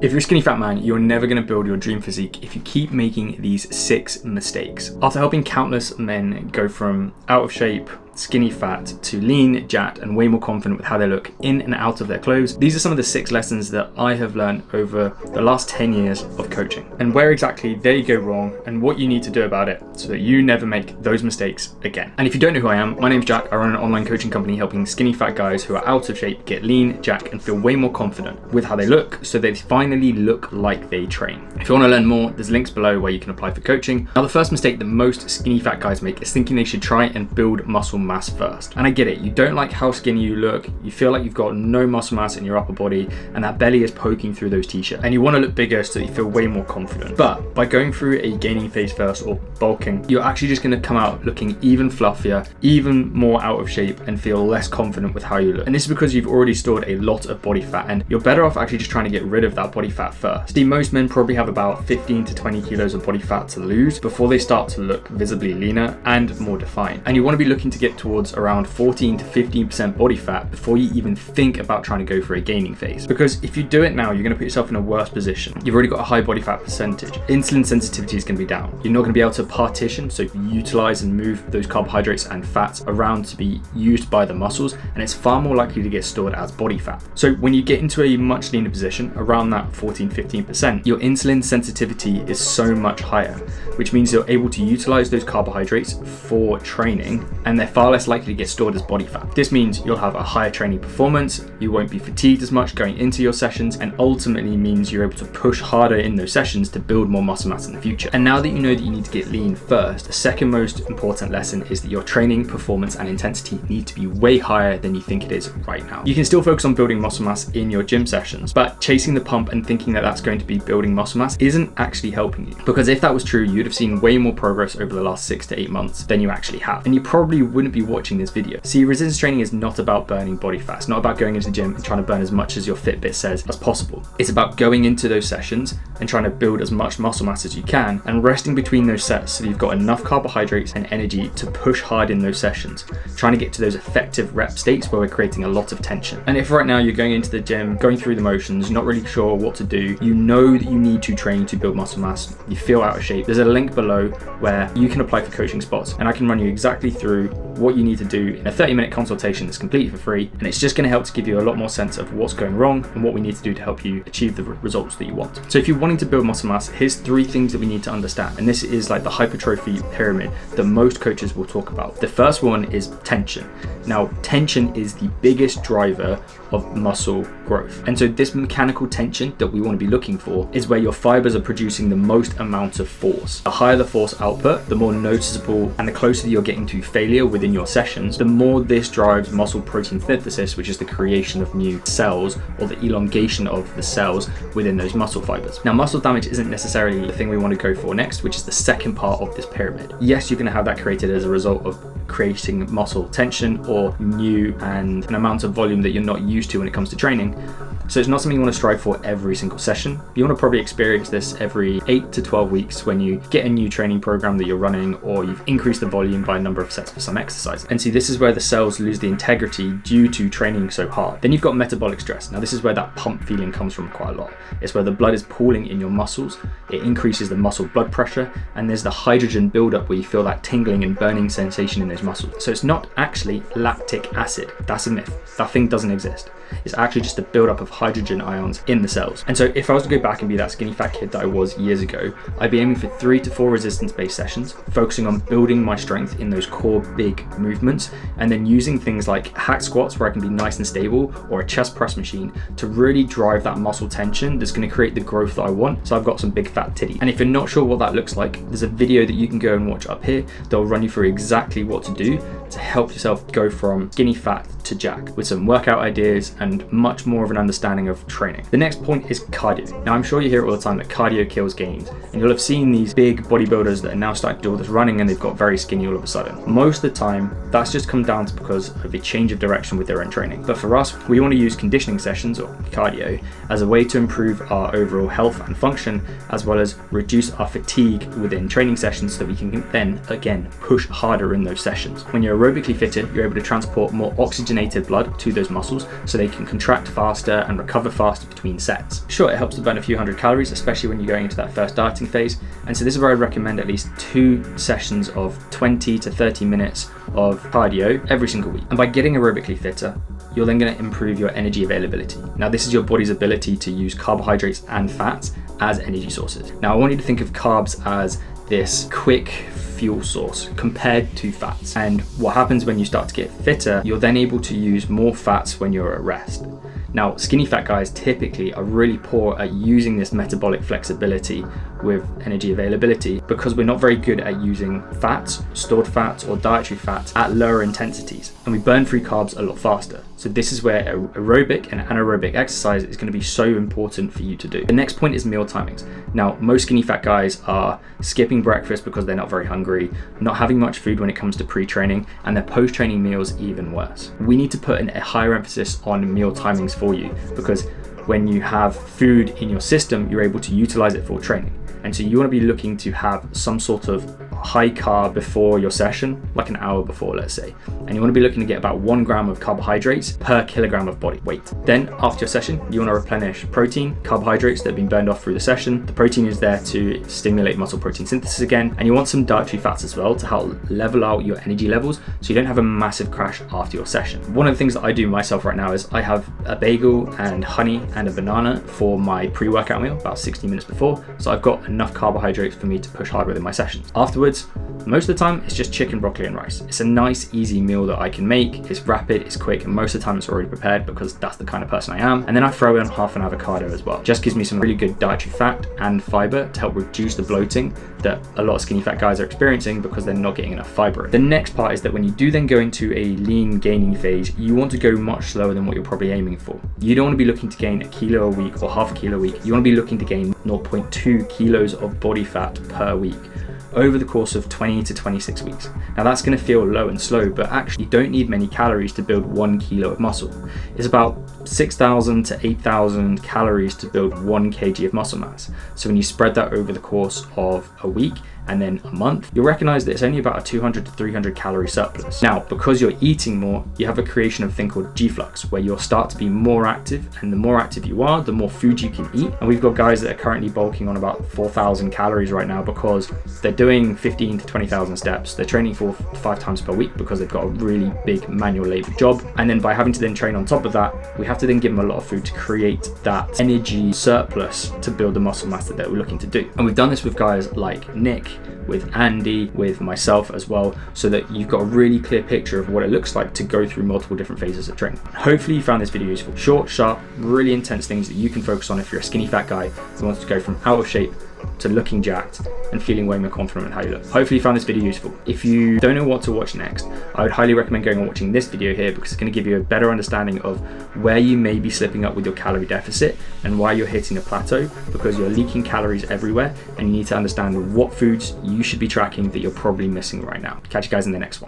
If you're a skinny fat man, you're never going to build your dream physique if you keep making these 6 mistakes. After helping countless men go from out of shape, skinny fat to lean, jacked, and way more confident with how they look in and out of their clothes, these are some of the 6 lessons that I have learned over the last 10 years of coaching, and where exactly they go wrong and what you need to do about it so that you never make those mistakes again. And if you don't know who I am, my name's Jack. I run an online coaching company helping skinny fat guys who are out of shape get lean, jacked, and feel way more confident with how they look so they finally look like they train. If you want to learn more, there's links below where you can apply for coaching. Now, the first mistake that most skinny fat guys make is thinking they should try and build muscle mass first. And I get it, you don't like how skinny you look, you feel like you've got no muscle mass in your upper body and that belly is poking through those t-shirts, and you want to look bigger so that you feel way more confident. But by going through a gaining phase first or bulking, you're actually just going to come out looking even fluffier, even more out of shape, and feel less confident with how you look. And this is because you've already stored a lot of body fat, and you're better off actually just trying to get rid of that body fat first. See, most men probably have about 15 to 20 kilos of body fat to lose before they start to look visibly leaner and more defined. And you want to be looking to get towards around 14 to 15% body fat before you even think about trying to go for a gaining phase. Because if you do it now, you're going to put yourself in a worse position. You've already got a high body fat percentage. Insulin sensitivity is going to be down. You're not going to be able to partition, so utilize and move those carbohydrates and fats around to be used by the muscles, and it's far more likely to get stored as body fat. So when you get into a much leaner position, around that 14-15%, your insulin sensitivity is so much higher, which means you're able to utilize those carbohydrates for training, and they're far less likely to get stored as body fat. This means you'll have a higher training performance, you won't be fatigued as much going into your sessions, and ultimately means you're able to push harder in those sessions to build more muscle mass in the future. And now that you know that you need to get lean first, the second most important lesson is that your training performance and intensity need to be way higher than you think it is right now. You can still focus on building muscle mass in your gym sessions, but chasing the pump and thinking that that's going to be building muscle mass isn't actually helping you. Because if that was true, you'd have seen way more progress over the last 6 to 8 months than you actually have. And you probably wouldn't be watching this video. See, resistance training is not about burning body fat. It's not about going into the gym and trying to burn as much as your Fitbit says as possible. It's about going into those sessions and trying to build as much muscle mass as you can and resting between those sets so you've got enough carbohydrates and energy to push hard in those sessions, trying to get to those effective rep states where we're creating a lot of tension. And if right now you're going into the gym, going through the motions, not really sure what to do, you know that you need to train to build muscle mass, you feel out of shape, there's a link below where you can apply for coaching spots, and I can run you exactly through what you need to do in a 30-minute consultation that's completely for free, and it's just going to help to give you a lot more sense of what's going wrong and what we need to do to help you achieve the results that you want. So if you're wanting to build muscle mass, here's 3 things that we need to understand, and this is like the hypertrophy pyramid that most coaches will talk about. The first one is tension. Now, tension is the biggest driver of muscle growth, and so this mechanical tension that we want to be looking for is where your fibers are producing the most amount of force. The higher the force output, the more noticeable and the closer that you're getting to failure within your sessions, the more this drives muscle protein synthesis, which is the creation of new cells or the elongation of the cells within those muscle fibers. Now, muscle damage isn't necessarily the thing we want to go for next, which is the second part of this pyramid. Yes, you're going to have that created as a result of creating muscle tension or new and an amount of volume that you're not used to when it comes to training. So it's not something you want to strive for every single session. You want to probably experience this every 8 to 12 weeks when you get a new training program that you're running, or you've increased the volume by a number of sets for some exercise. And see, this is where the cells lose the integrity due to training so hard. Then you've got metabolic stress. Now, this is where that pump feeling comes from quite a lot. It's where the blood is pooling in your muscles. It increases the muscle blood pressure, and there's the hydrogen buildup where you feel that tingling and burning sensation in those muscles. So it's not actually lactic acid. That's a myth. That thing doesn't exist. It's actually just a buildup of hydrogen ions in the cells. And so if I was to go back and be that skinny fat kid that I was years ago, I'd be aiming for 3 to 4 resistance-based sessions, focusing on building my strength in those core big movements, and then using things like hack squats where I can be nice and stable, or a chest press machine to really drive that muscle tension that's going to create the growth that I want. So I've got some big fat titty. And if you're not sure what that looks like, there's a video that you can go and watch up here that'll run you through exactly what to do to help yourself go from skinny fat to jack, with some workout ideas and much more of an understanding of training. The next point is cardio. Now, I'm sure you hear it all the time that cardio kills gains, and you'll have seen these big bodybuilders that are now starting to do all this running and they've got very skinny all of a sudden. Most of the time, that's just come down to because of a change of direction with their own training. But for us, we want to use conditioning sessions, or cardio, as a way to improve our overall health and function, as well as reduce our fatigue within training sessions so that we can then, again, push harder in those sessions. When you're a aerobically fitter, you're able to transport more oxygenated blood to those muscles so they can contract faster and recover faster between sets. Sure, it helps to burn a few hundred calories, especially when you're going into that first dieting phase. And so this is where I'd recommend at least 2 sessions of 20 to 30 minutes of cardio every single week. And by getting aerobically fitter, you're then going to improve your energy availability. Now, this is your body's ability to use carbohydrates and fats as energy sources. Now, I want you to think of carbs as this quick fuel source compared to fats. And what happens when you start to get fitter, you're then able to use more fats when you're at rest. Now, skinny fat guys typically are really poor at using this metabolic flexibility with energy availability because we're not very good at using fats, stored fats, or dietary fats at lower intensities, and we burn through carbs a lot faster. So this is where aerobic and anaerobic exercise is going to be so important for you to do. The next point is meal timings. Now, most skinny fat guys are skipping breakfast because they're not very hungry, not having much food when it comes to pre-training, and their post-training meals even worse. We need to put a higher emphasis on meal timings for you, because when you have food in your system, you're able to utilize it for training. And so you want to be looking to have some sort of high carb before your session, like an hour before, let's say. And you want to be looking to get about 1 gram of carbohydrates per kilogram of body weight. Then after your session, you want to replenish protein, carbohydrates that have been burned off through the session. The protein is there to stimulate muscle protein synthesis again. And you want some dietary fats as well to help level out your energy levels so you don't have a massive crash after your session. One of the things that I do myself right now is I have a bagel and honey and a banana for my pre-workout meal about 60 minutes before. So I've got enough carbohydrates for me to push hard within my sessions. Afterwards, most of the time, it's just chicken, broccoli, and rice. It's a nice, easy meal that I can make. It's rapid, it's quick, and most of the time it's already prepared because that's the kind of person I am. And then I throw in half an avocado as well. Just gives me some really good dietary fat and fiber to help reduce the bloating that a lot of skinny fat guys are experiencing because they're not getting enough fiber. The next part is that when you do then go into a lean gaining phase, you want to go much slower than what you're probably aiming for. You don't want to be looking to gain 1 kilo a week or half a kilo a week. You want to be looking to gain 0.2 kilos of body fat per week over the course of 20 to 26 weeks. Now that's going to feel low and slow, but actually you don't need many calories to build 1 kilo of muscle. It's about 6,000 to 8,000 calories to build 1 kg of muscle mass. So when you spread that over the course of a week and then a month, you'll recognize that it's only about a 200 to 300 calorie surplus. Now, because you're eating more, you have a creation of a thing called G-flux, where you'll start to be more active, and the more active you are, the more food you can eat. And we've got guys that are currently bulking on about 4,000 calories right now because they're doing 15 to 20,000 steps. They're training 5 times per week because they've got a really big manual labor job. And then by having to then train on top of that, we have to then give them a lot of food to create that energy surplus to build the muscle mass that we're looking to do. And we've done this with guys like Nick, with Andy, with myself as well, so that you've got a really clear picture of what it looks like to go through multiple different phases of training. Hopefully you found this video useful. Short, sharp, really intense things that you can focus on if you're a skinny fat guy who wants to go from out of shape to looking jacked and feeling way more confident in how you look. Hopefully you found this video useful. If you don't know what to watch next, I would highly recommend going and watching this video here, because it's going to give you a better understanding of where you may be slipping up with your calorie deficit and why you're hitting a plateau, because you're leaking calories everywhere and you need to understand what foods you should be tracking that you're probably missing right now. Catch you guys in the next one.